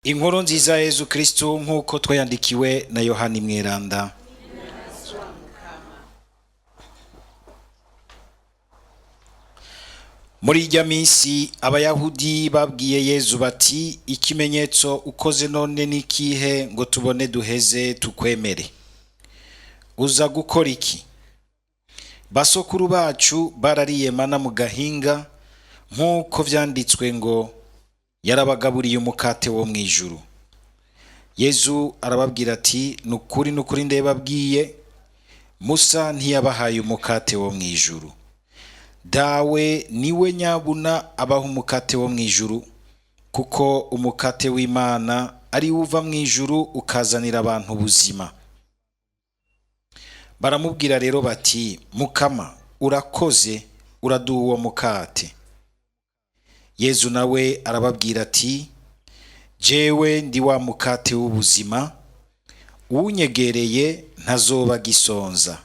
Inkuru nziza ya Yezu Kristo nk'uko twayandikiwe na Yohani Mweranda. Muri ijya minsi abayahudi babwiye Yezu bati, ikimenyetso ukoze none ni kihe ngo tubone duheze tukwemere? Uza gukora iki? Basokuru bacu barariye mana mu gahinga, nk'uko vyanditswe ngo yarabagaburiye umukate wo mwijuru. Yezu arababwira ati, nukuri ndebabwiye, Musa ntiyabahaye umukate wo mwijuru. Dawe niwe nyabuna abaha umukate wo mwijuru, kuko umukate w'Imana ari uva mwijuru ukazanira abantu ubuzima. Baramubwira rero bati, Mukama, urakoze, uraduha uwo mukate. Yezu nawe arababwira ati, jewe ndi wa mukate w'ubuzima, uwunyegereye ntazoba gisonza,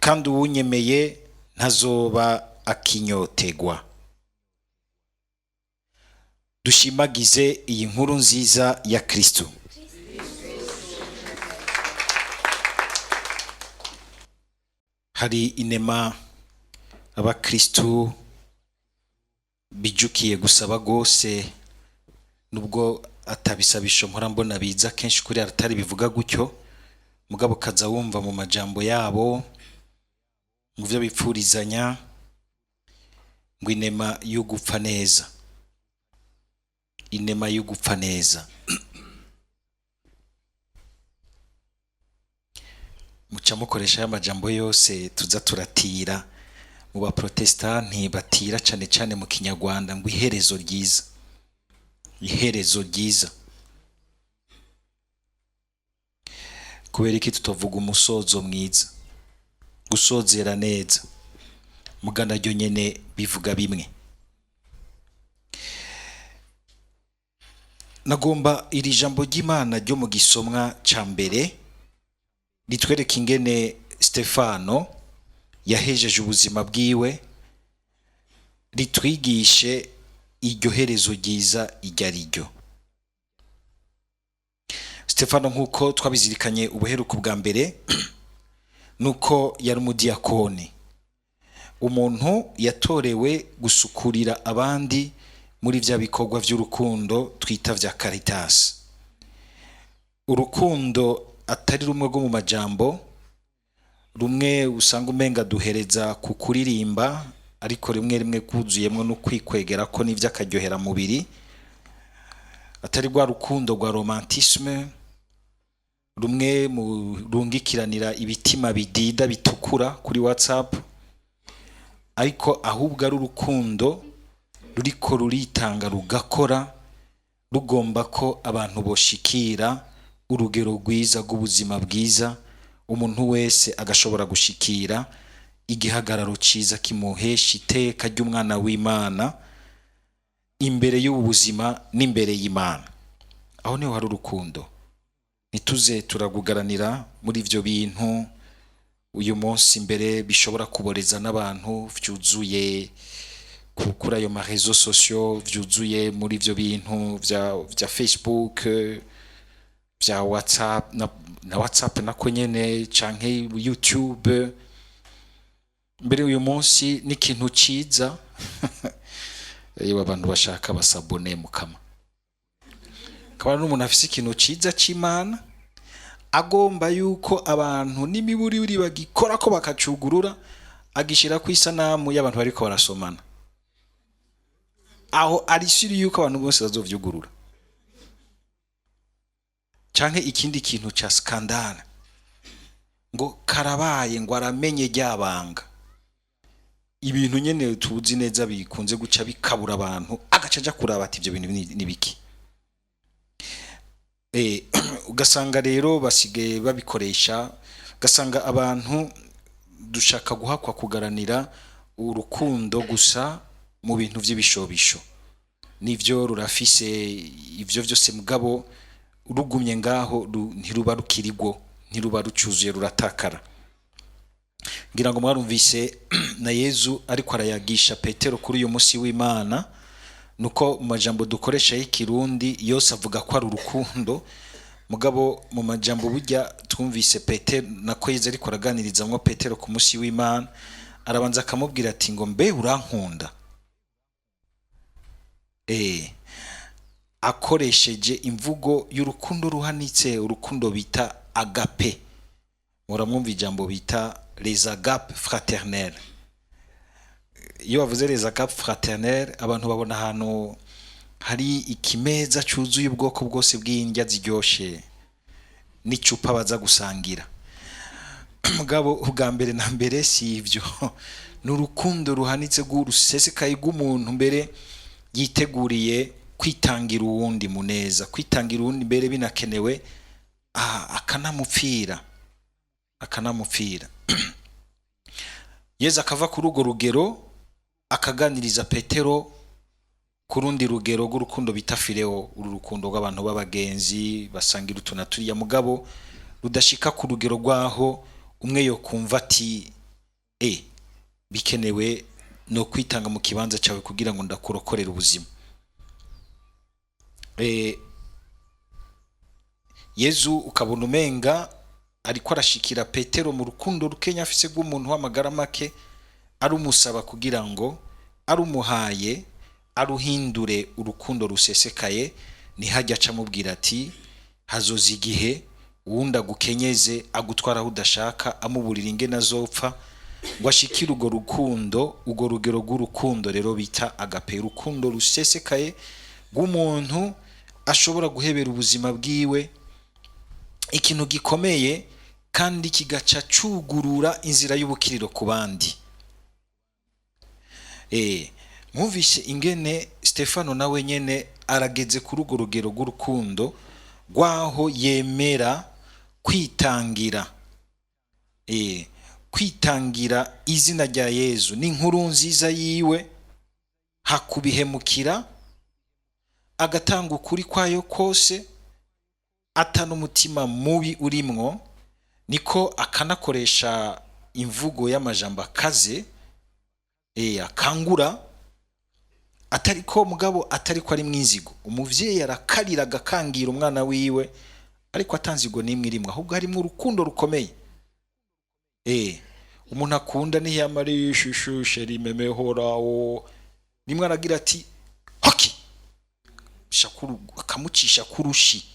kandi uwunyemeye ntazoba akinyotegwa. Dushimagize iyi nkuru nziza ya Kristo. Hari inema abakristo bijukiye gusaba gose, nubwo atabisabisho mpora mbona biza kenshi kuri aratari bivuga gutyo, mugabo kaza wumva mu majambo yabo, mu byo bipfurizanya, ngo inema yo gupfa neza, inema yo gupfa neza. Muca mukoresha y'amajambo yose tuza turatira mu baprotestanti batira cane cane mu Kinyarwanda ngo iherezo ryiza, iherezo ryiza. Kubera iki tutovuga umusozo mwiza, gusozera neza? Mugana ryo nyene bivuga bimwe. Nagomba iri jambo ry'Imana ryo mu gisomwa ca mbere ritwereka ingene Stefano yahejeje ubuzima bwiwe, ritwigishe iryo herezo ryiza iryo ari ryo. Stefano nk'uko twabizirikanye ubuheruka bwa mbere, nuko yari umudiyakoni, umuntu yatorewe gusukurira abandi muri vya bikorwa vy'urukundo twita vya Caritas. Urukundo atari rumwe rwo mu majambo, rumwe usanga umenga duhereza ku kuririmba, ariko rimwe kuzuyemwo no kwikwegera ko n'ivy'akaryohera mubiri, atari rwa rukundo rwa romantisme, rumwe mu rungikiranira ibitima bidida bitukura kuri WhatsApp, ariko ahubwo ari urukundo ruriko ruritanga rugakora, rugomba ko abantu boshikira urugero rwiza rw'ubuzima bwiza, umuntu wese agashobora gushikira igihagararo ciza kimuhesha iteka ry'umwana w'Imana imbere y'ubu buzima n'imbere y'Imana. Aho niho hari urukundo. Nituze turagugaranira muri ivyo bintu uyu munsi mbere bishobora kuboreza n'abantu, vyuzuye kuri ayo ma réseaux sociaux, vyuzuye muri ivyo bintu vya Facebook, vya WhatsApp na WhatsApp nako nyene, canke YouTube. Mbere uyu munsi n'ikintu ciza yewe abantu bashaka basabone Mukama, akaba n'umuntu afise ikintu ciza c'Imana, agomba yuko abantu n'imiburiburi bagikora ko bakacugurura, agishira ku isanamu y'abantu bariko barasomana, aho ari siri yuko abantu bose bazovyugurura. Canke ikindi kintu ca skandale, ngo karabaye ngo aramenye ryabanga, ibintu nyene tuzi neza bikunze guca bikabura abantu, agaca aja kuraba ati ivyo bintu ni biki. Ugasanga rero basigaye babikoresha, ugasanga abantu dushaka guhakwa kugaranira urukundo gusa mu bintu vy'ibishobisho, nivyo rurafise ivyo vyose, mugabo urugumye ngaho ntiruba rukirigwo, ntiruba rucuzuye, ruratakara. Ngira ngo mwarumvise na Yezu ariko arayagisha Petero kuri uyu musi w'Imana, nuko mu majambo dukoresha y'ikirundi yose avuga ko ari urukundo, mugabo mu majambo burya twumvise Petero nako Yezu ariko araganirizamwo Petero ku musi w'Imana, arabanza akamubwira ati ngo mbe urankunda, akoresheje imvugo y'urukundo ruhanitse, urukundo bita agape. Muramwumva ijambo bita les agapes fraternelles. Iyo bavuze les agapes fraternelles abantu babona ahantu hari ikimeza cyuzuye ubwoko bwose bw'indya ziryoshe n'icupa baza gusangira. Mugabo ubwa mbere na mbere si ivyo, n'urukundo ruhanitse rw'urusesekaye rw'umuntu mbere yiteguriye kwitangira uwundi muneza, kwitangira uwundi mbere binakenewe akanamupfira. Yezu akava kuri urwo rugero akaganiriza Petero ku rundi rugero rw'urukundo bita fileo, uru rukundo rw'abantu b'abagenzi basangira utuna turiya, mugabo rudashika ku rugero rwaho umwe yo kumva ati bikenewe no kwitanga mu kibanza cyawe kugira ngo ndakurokorera ubuzima. Yezu ukabona umenga ariko arashikira Petero mu rukundo rukenya afise rw'umuntu w'amagara make, arumusaba kugira ngo arumuhaye aruhindure urukundo rusesekaye. Nihajya acamubwira ati hazoza igihe uwundi agukenyeze agutwara aho udashaka, amuburira ingene azopfa, ngo ashikire urwo rukundo, urwo rugero rw'urukundo rero bita agape, urukundo rusesekaye rw'umuntu ashobora guhebera ubuzima bwiwe ikintu gikomeye kandi kigaca cugurura inzira y'ubukiriro ku bandi. Mwumvise ingene Stefano nawe nyene arageze kuri urwo rugero rw'urukundo rwaho yemera kwitangira, kwitangira izina rya Yezu n'inkuru nziza yiwe, hakubihemukira agatanga ukuri kwayo kose atana umutima mubi urimwo, niko akanakoresha imvugo y'amajambo akaze akangura, atariko mugabo atariko ari mwizigo. Umuvyeyi arakarira agakangira umwana wiwe ariko atanzigo nimwe irimwe, ahubwo harimo urukundo rukomeye. Umuntu akunda ni yamari shushu rimemehorao, nimwe aragira ati hoki shakuru, akamucisha kurushi,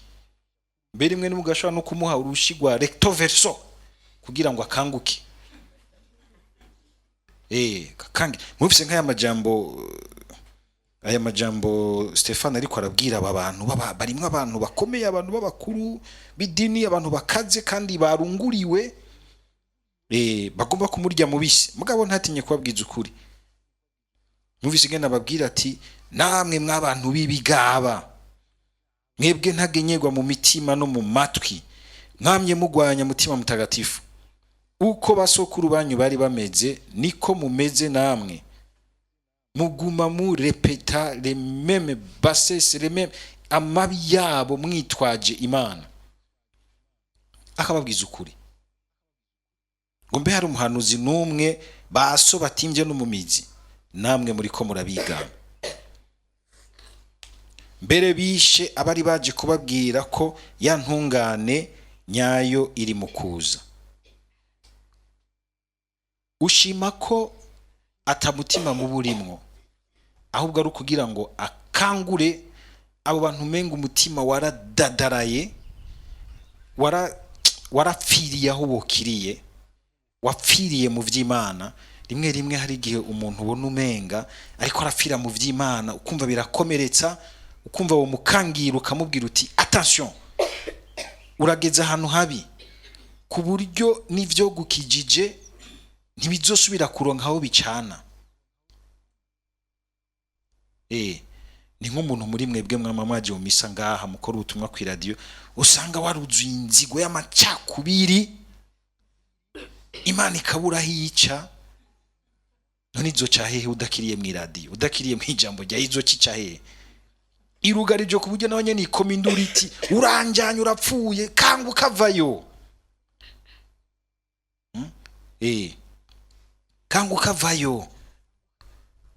mbere imwe nimugashobora no kumuha urushi rwa recto verso kugira ngo akanguke. Kakangi mufise nk'aya majambo, aya majambo Stefano ariko arabwira aba bantu barimwe abantu bakomeye, abantu b'abakuru b'idini, abantu bakaze kandi barunguriwe, bagomba kumurya mubisi, mugabo ntatinye kubabwiza ukuri. Mufise ngene ababwira ati namwe mw'abantu b'ibigaba, mwebwe ntagenyegwa mu mitima no mu matwi, mwamye mugwanya mutima mutagatifu, uko basokuru banyu bari bameze niko mumeze namwe, muguma mu repeta les mêmes bassesses, les mêmes amabi yabo mwitwaje Imana. Akababwiza ukuri ngo mbe hari umuhanuzi n'umwe baso batimvye no mu mizi, namwe muriko murabiga. Mbere bishe abari baje kubabwira ko ya ntungane nyayo iri mu kuza. Ushima ko atamutima mu burimwo, ahubwo ari kugira ngo akangure abo bantu menga umutima waradadaraye, warapfiriye aho bokiriye, wapfiriye mu vy'Imana. Rimwe rimwe hari igihe umuntu ubona umenga ariko arapfira mu vy'Imana, ukumva birakomeretsa, ukumva wo mukangira ukamubwira uti attention, urageze ahantu habi ku buryo n'ivyo gukijije ntibizosubira kuronka aho bicana. Ni nk'umuntu muri mwebwe mwamamaje mu misa ngaha mukora ubutumwa ku radio, usanga waruzuye inzigo y'amacakubiri, Imana ikabura hica. None izo cahehe udakiriye mu radio, udakiriye mu ijambo rya izo cicahehe irugarije ku buryo nabanye ni kominduriti uranjanye urapfuye kanga ukavayo. Kanga ukavayo,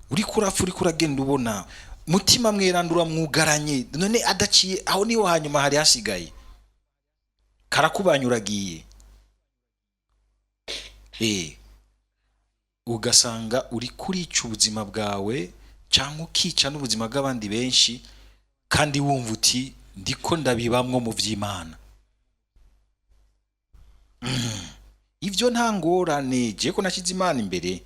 uri kurapfa uri kuragenda ubona mutima mweranda uramwugaranye, none adaciye aho niho hanyuma hari hasigaye karakubanyuragiye. Ugasanga uri kurica ubuzima bwawe cyangwa ukica n'ubuzima bw'abandi benshi, kandi wumva uti ndiko ndabibamwo mu by'Imana. Ibyo nta ngorane, je ko nashize Imana imbere,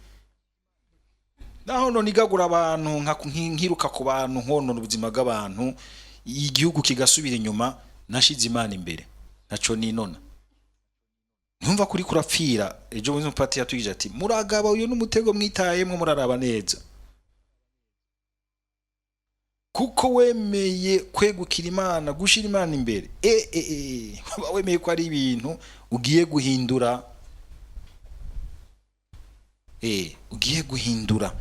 naho none igagura abantu nkiruka ku bantu nkonona ubuzima bw'abantu, igihugu kigasubira inyuma, nashize Imana imbere naco ninona. Ntumva kuri kurapfira. Ejo bundi umupati yatugije ati muragaba uyu n'umutego mwitayemwe muraraba neza, kuko wemeye kwegukira Imana, gushira Imana imbere. Wemeye ko ari ibintu ugiye guhindura. Ugiye guhindura,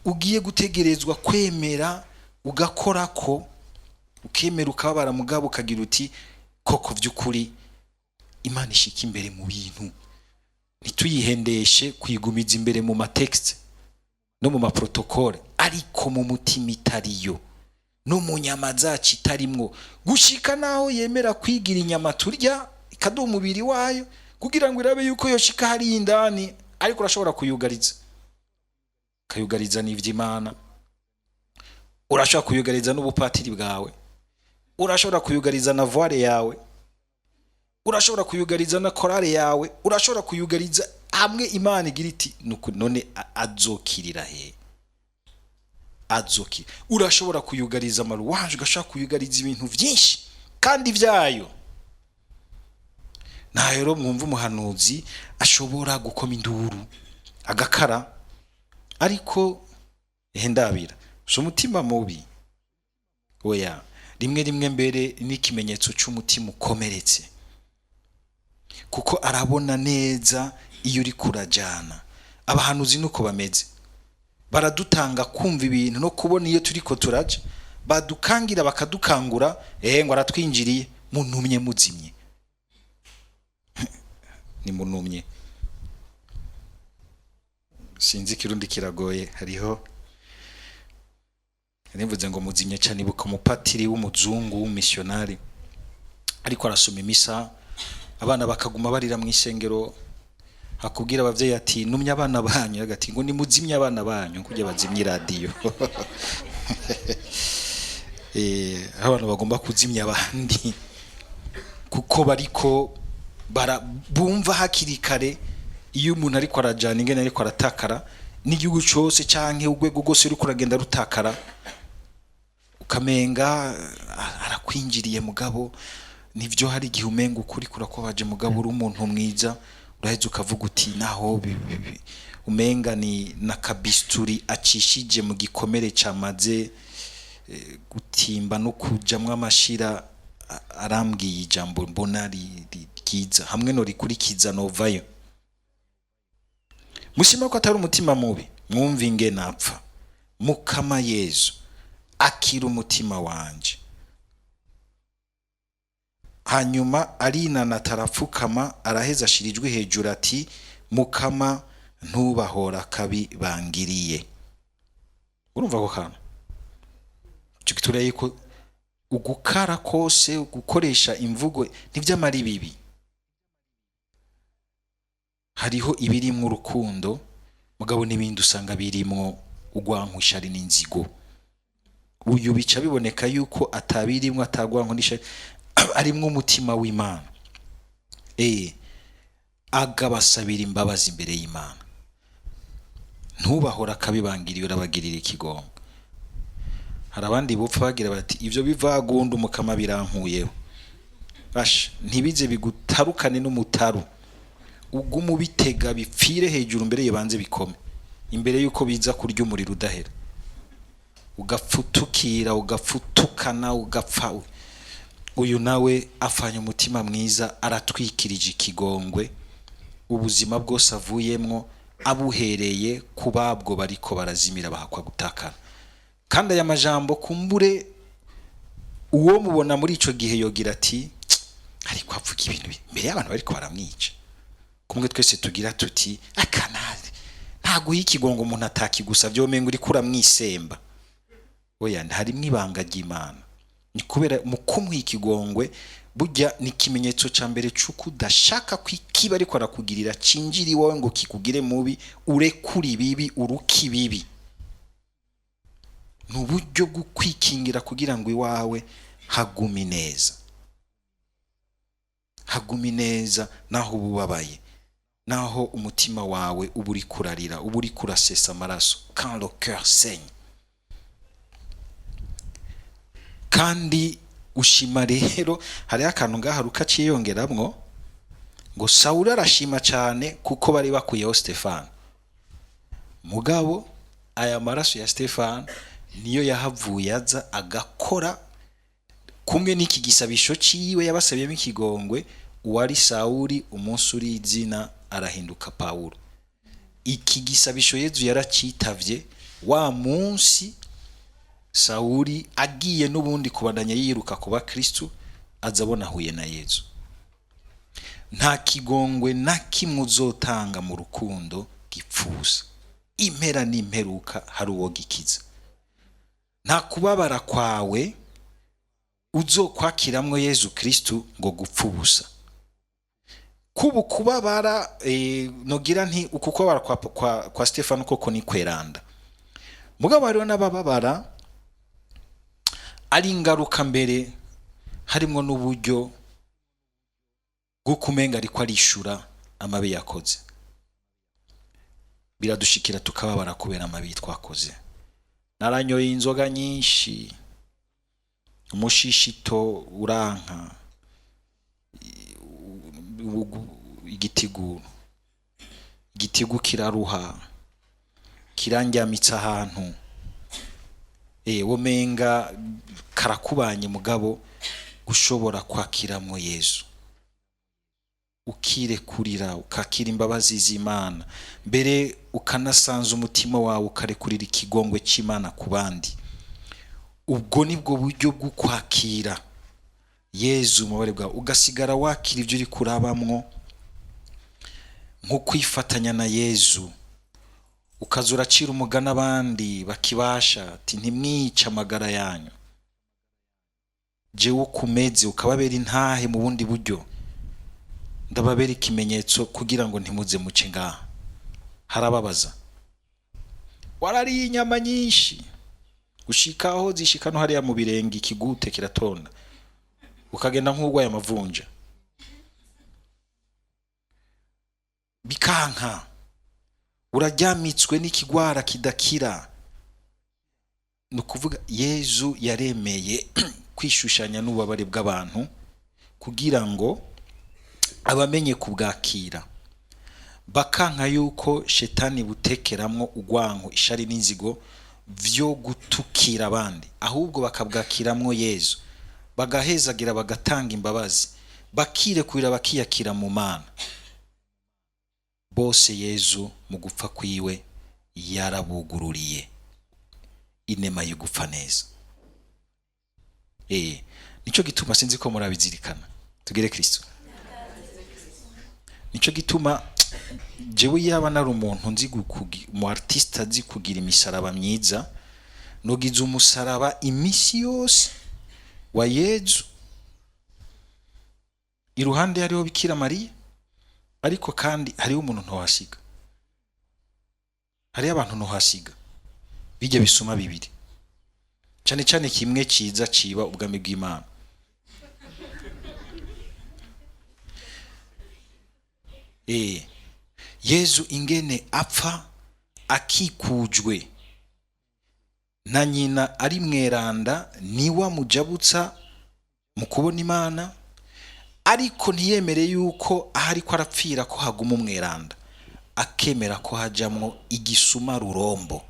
ugiye gutegerezwa kwemera ugakora ko, ukemera ukabara mugabo ukagira uti koko by'ukuri Imana ishika imbere mu bintu, ntituyihendeshe kwigumiza imbere mu matext no mu maprotokole, ariko mu mutima itariyo, no mu nyama zacu itarimwo, gushika naho yemera kwigira inyama turya ikaduha umubiri wayo kugira ngo irabe yuko yoshika hari indani, ariko urashobora kuyugariza. Kayugariza n'ivy'Imana, urashobora kuyugariza n'ubupatiri bwawe, urashobora kuyugariza na voile yawe, urashobora kuyugariza na korale yawe, urashobora kuyugariza hamwe. Imana igira iti none azokirira he? Azokira. Urashobora kuyugariza amaruwanje, ugashaka kuyugariza ibintu byinshi kandi byayo. Na rero mwumva umuhanuzi ashobora gukoma induru agakara, ariko ndabira so umutima mubi. Oya, rimwe mbere n'ikimenyetso cy'umutima ukomeretse, kuko arabona neza iyo uri kurajana. Abahanuzi nuko bameze, baradutanga kumva ibintu no kubona iyo turiko turaja, badukangira bakadukangura, ngo aratwinjiriye, munumye muzimye. Ni munumye, sinzi kirundi kiragoye. Hariho nimvuze ngo muzimye cyane, ibuka umupatiri w'umuzungu w'umissionari ariko arasoma imisa, abana bakaguma barira mu isengero, hakubwira abavyeyi ati numye abana banyu, agati ngo nimuzimye abana banyu kujya bazimye radio. Abantu bagomba kuzimya abandi kuko bariko bumva hakiri kare. Iyo umuntu ariko arajana ingene ariko aratakara, n'igihugu cyose canke urwego rwose ruri kuragenda rutakara, ukamenga arakwinjiriye. Mugabo nivyo hari igihe umenga ukuri kurakobaje, mugabo uri umuntu mwiza, uraheze ukavuga uti naho umenga ni nakabisturi acishije mu gikomere cyamaze gutimba no kujamwe amashira, arambwiye ijambo mbona rikiza hamwe no rikurikiza novayo. Mushima ko atari umutima mubi, mwumva ingene apfa. Mukama Yesu akira umutima wanje. Hanyuma arinana tarapfukama, araheza ashirijwe hejuru ati Mukama ntubahora kabi bangiriye. Urumva ko kana cyukitura yuko ugukara kose, gukoresha imvugo ntibyamari bibi. Hariho ibirimwo urukundo, mugabo n'ibindi usanga birimwo ugwankusha ari n'inzigo. Uyu bica biboneka yuko atabirimwo, atagwanko n'ishari, arimwo umutima w'Imana. Agabasabira imbabazi imbere y'Imana. Ntubahora kabibangiriye, urabagirira ikigongo. Hari abandi bupfa bagira bati ivyo bivagunda umukama birankuyeho. Basha ntibize bigutarukane n'umutaru, ugumu bitega bipfire hejuru mbere yebanze bikome, imbere yuko biza kurya umuriro udahera, ugapfutukira ugapfutukana ugapfa. Uyu nawe afanya umutima mwiza, aratwikirije ikigongwe, ubuzima bwose avuyemwo abuhereye kubabwo bariko barazimira bahakwa gutakara. Kandi aya majambo kumbure uwo mubona muri ico gihe yogira ati ariko avuga ibintu mbere y'abantu bariko baramwica. Kumwe twese tugira tuti akanari ntago yikigongo umuntu atakigusavye womenga uri kura mwisemba. oya harimo ibanga ry'Imana. Ni kubera mu kumuha ikigongwe burya ni ikimenyetso cya mbere cy'uko udashaka ko ikiba ariko arakugirira cinjira iwawe ngo kikugire mubi, urekure ibibi, uruke ibibi. Ni uburyo bwo kwikingira kugira ngo iwawe hagume neza, hagume neza naho ububabaye, naho umutima wawe uba uri kurarira, uba uri kurasesa amaraso, quand le cœur saigne. Kandi ushima rero hari akantu ngaha Luka ciyongeramwo ngo Sawuli arashima cyane kuko bari bakuyeho Stefano, mugabo aya maraso ya Stefano niyo yahavuye aza agakora kumwe n'iki gisabisho ciwe yabasabiyemo ikigongwe. Uwari Sawuli umunsi uri izina arahinduka Pawulo. Iki gisabisho Yezu yaracitavye wa munsi Sawuli agiye n'ubundi kubandanya yiruka kuba Kristo, azabona huye na Yezu. Nta kigongwe na kimwe uzotanga mu rukundo gipfusa, impera n'imperuka hari uwo gikiza. Nta kubabara kwawe uzokwakiramwo Yezu Kristo ngo gupfa ubusa. Kubu kubabara nogira nti uku kubabara kwa Stefano koko ni kweranda, mugabo hariho n'abababara ari ingaruka mbere harimo n'uburyo bwo kumenga ariko arishura amabi yakoze. Biradushikira tukababara kubera amabi twakoze. Naranyoye inzoga nyinshi, umushishito uranka, igitigu kiraruha, kirandyamitsa ahantu, womenga karakubanye, mugabo gushobora kwakiramwo Yezu, ukirekurira, ukakira imbabazi z'Imana, mbere ukanasanza umutima wawe ukarekurira ikigongwe cy'Imana ku bandi. Ubwo nibwo buryo bwo kwakira Yezu mu bare bwawe, ugasigara wakira ibyo uri kurabamwo nko kwifatanya na Yezu, ukazura cira umugana abandi bakibasha ati ntimwica amagara yanyu, jewe ukumeze ukababera intahe mu bundi buryo, ndababera ikimenyetso kugira ngo ntimuze muce ngaha. Harababaza, warariye inyama nyinshi gushikaho zishika no hariya mu birenge ikigute kiratonda, ukagenda nk'urwaye amavunja bikanka, uraryamitswe n'ikigwara kidakira. Ni ukuvuga Yezu yaremeye kwishushanya n'ububabare bw'abantu kugira ngo abamenye kubwakira, bakanka yuko shetani butekeramwo ugwanko, ishari n'inzigo vyo gutukira abandi, ahubwo bakabwakiramwo Yezu, bagahezagira, bagatanga imbabazi, bakirekurira, bakiyakira mu Mana. Bose Yezu mu gupfa kwiwe yarabugururiye inema yo gupfa neza. Nico gituma sinzi ko murabizirikana, tugire Kristo. Nico gituma jewe yaba nari umuntu nzi mu artiste azi kugira imisaraba myiza, nogize umusaraba imisi yose wa Yezu, iruhande hariho Bikira Mariya, ariko kandi hariho umuntu ntohasiga, hariho abantu ntohasiga bijya bisuma bibiri, cyane cyane kimwe ciza ciba ubwami bw'Imana. Yezu ingene apfa akikujwe na nyina ari mweranda, niwa mujabutsa mu kubona Imana, ariko ntiyemere yuko ahari ko arapfira ko haguma umweranda, akemera ko hajamwo igisuma rurombo,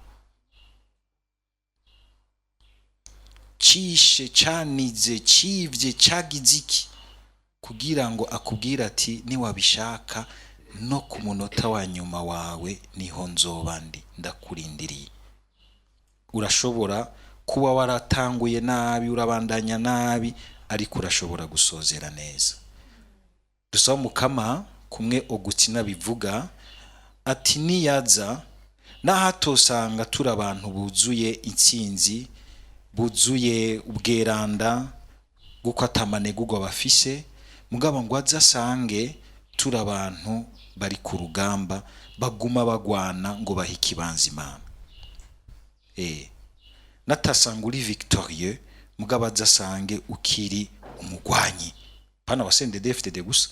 cishe, canize, civye, cagize iki, kugira ngo akubwira ati niwabishaka no ku munota wa nyuma wawe niho nzoba ndi, ndakurindiriye. Urashobora kuba waratanguye nabi, urabandanya nabi, ariko urashobora gusozera neza. Dusaba Mukama kumwe Augustina bivuga ati niyaza nahatosanga turi abantu buzuye intsinzi buzuye ubweranda guko atamanegurwa bafise, mugabo ngo azasange turi abantu bari ku rugamba baguma bagwana ngo bahe ikibanza Imana. Natasanga uri victorieux, mugabo azasange ukiri umugwanyi, pana wasende DFDD gusa,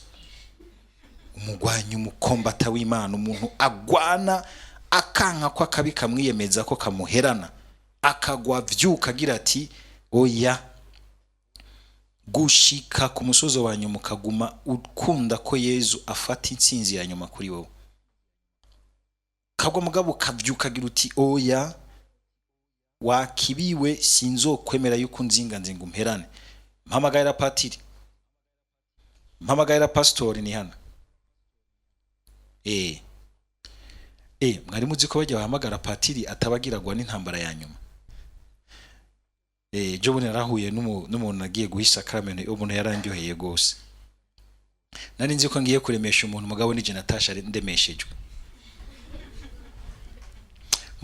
umugwanyi, umukombata w'Imana, umuntu agwana akanka ko akabi kamwiyemeza ko kamuherana, akagwa vyuka agira ati oya, gushika ku musozo wa nyuma ukaguma ukunda ko Yezu afata intsinzi ya nyuma kuri wowe. Kagwa mugabo kavyuka agira uti oya, wakibiwe, sinzokwemera yuko nzinga umperane. Mpamagaira patiri, mpamagaira pastori ni hana. Mwari muzi ko bajya bahamagara patiri atabagiragwa n'intambara ya nyuma. Jo bone narahuye n'umuntu nagiye guhisha Sakramente, umuntu yarandyoheye gose. Nari nzi ko ngiye kuremesha umuntu, mugabo nije Natasha ndemeshejwe.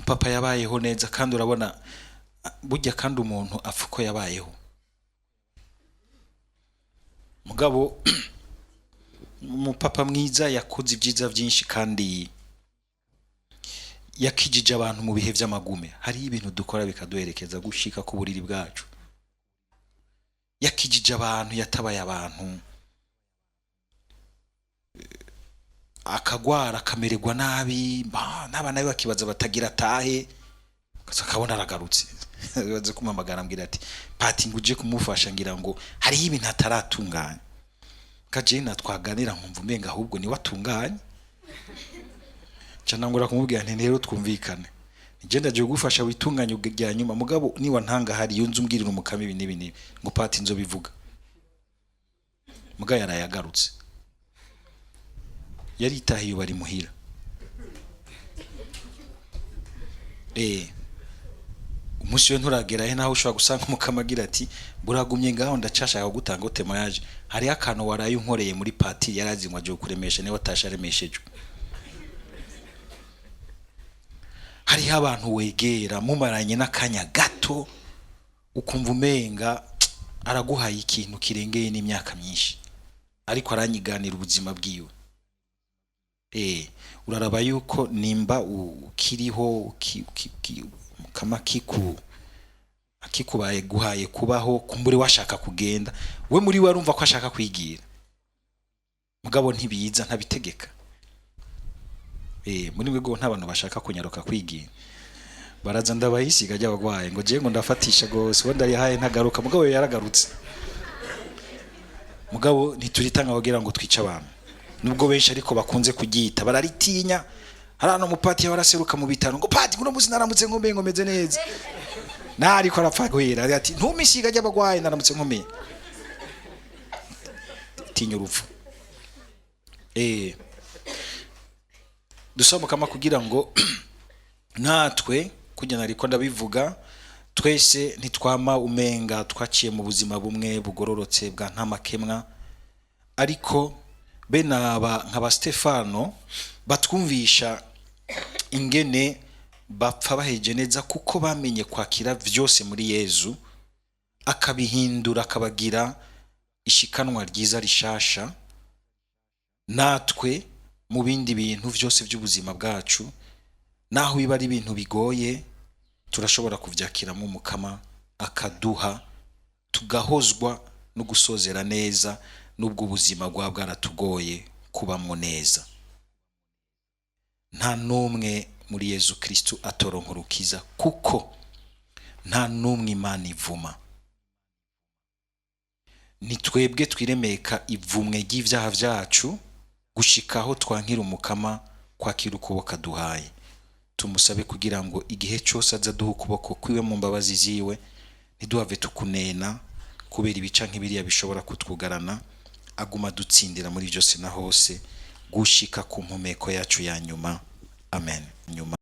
Papa yabayeho neza, kandi urabona burya kandi umuntu apfuko yabayeho. Mugabo umupapa mwiza yakoze ibyiza byinshi kandi yakijije abantu mu bihe by'amagume. Hari ibintu dukora bikaduherekeza gushika ku buriri bwacu. Yakijije abantu, yatabaye abantu, akagwara akamererwa nabi, n'abana be bakibaza batagira tahe, akabona aragarutse. Baze kumamagara ambwira ati pati nguje kumufasha, ngira ngo hari ibintu ataratunganya. Kajena twaganira nkumva umenga ahubwo ni watunganye. Cyana ngura kumubwira nti rero twumvikane, ngenda je gufasha witunganye ubya nyuma, mugabo niwa ntanga hari yunze umbwirira umukama ibi nibi ngo pati nzo bivuga. Muga yarayagarutse, yari itahiye bari muhira. Umunsi we nturagera he naho ushobora gusanga umukama agira ati buragumye ngaho ndacashaka gutanga témoignage, hari akantu waraye unkoreye muri pati yarazinywa je kuremesha, ne watasharemeshejwe. Hari abantu wegera mumaranye n'akanya gato ukumva umenga araguhaye ikintu kirengeye n'imyaka myinshi, ariko aranyiganira ubuzima bwiwe. Uraraba yuko nimba ukiriho kama akikubaye guhaye kubaho, kumbure washaka kugenda, we muri we arumva ko ashaka kwigira, mugabo ntibiza ntabitegeka. Muri wego ntabantu bashaka kunyaruka kwigira, baraza ndabayisiga ry'abagwaye ngo je ngo ndafatisha gose, wenda yahaye ntagaruka, mugabo yaragarutse. Mugabo ntituritanga bagira ngo twica abantu, nubwo benshi ariko bakunze kugita bararitinya. Harano mupati yaraseruka mu bitano ngo pati kuno muzi naramutse nkomeye ngomeze neza, nari ko arapfa guhera ati ntumisiga ry'abagwaye naramutse nkomeye, tinya urupfu. Dusoma kama kugira ngo natwe kujyana ariko ndabivuga, twese ntitwama umenga twaciye mu buzima bumwe bugororotse bwa ntamakemwa, ariko benaba nk'aba Stefano batwumvisha ingene bapfa baheje neza, kuko bamenye kwakira vyose muri Yezu, akabihindura akabagira ishikanwa ryiza rishasha. Natwe mu bindi bintu vyose by'ubuzima bwacu, naho biba ari ibintu bigoye, turashobora kuvyakiramo umukama akaduha, tugahozwa no gusozera neza nubwo ubuzima bwa bwaratugoye kubamwo neza. Nta numwe muri Yezu Kristo atoronka urukiza, kuko nta numwe Imana ivuma. Ni twebwe twiremeka ivumwe ry'ivyaha vyacu gushikaho twankira umukama kwakira ukuboko duhaye. Tumusabe kugira ngo igihe cyose azaduha ukuboko kwiwe mu mbabazi ziwe, ntiduhave tukunena kubera ibica nk'ibiriya bishobora kutwugarana, aguma dutsindira muri byose na hose gushika ku mpumeko yacu ya nyuma. Amen. Nyuma